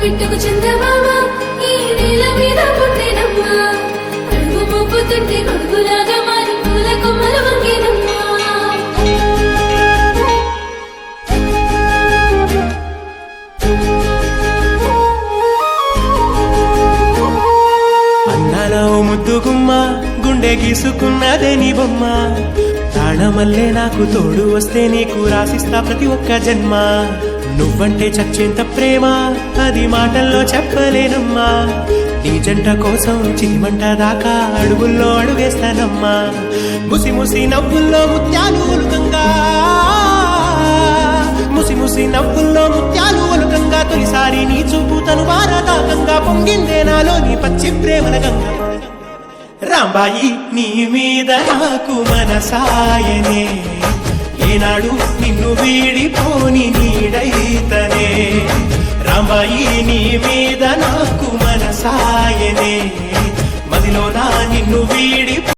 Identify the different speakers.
Speaker 1: బిడ్డకు చందమామ ఈ నేల మీద పుట్టినమ్మా అడుగు మోపుతుంటే కొడుకులాగా మారి పూల కొమ్మలు వంగినమ్మా
Speaker 2: అన్నాలో ముద్దుగుమ్మ గుండె గీసుకున్నదే నీ బొమ్మ ప్రాణమల్లే నాకు తోడు వస్తే నీకు రాసిస్తా ప్రతి ఒక్క జన్మ నువ్వంటే చచ్చేంత ప్రేమ అది మాటల్లో చెప్పలేనమ్మా నీ జంట కోసం చిలిమంట దాకా అడుగుల్లో అడుగేస్తానమ్మా ముసి ముసి నవ్వుల్లో ముత్యాలు ఒలుకంగా ముసి ముసి నవ్వుల్లో ముత్యాలు ఒలుకంగా తొలిసారి నీ చూపు తను వారదాకంగా పొంగిందే నాలో నీ పచ్చి ప్రేమల గంగ రాంబాయి నీ మీద నాకు మనసాయనే ఏనాడు నిన్ను వీడిపోని నీడైతనే రాంబాయి నీ మీద నాకు మనసాయనే మదిలో నా నిన్ను వీడి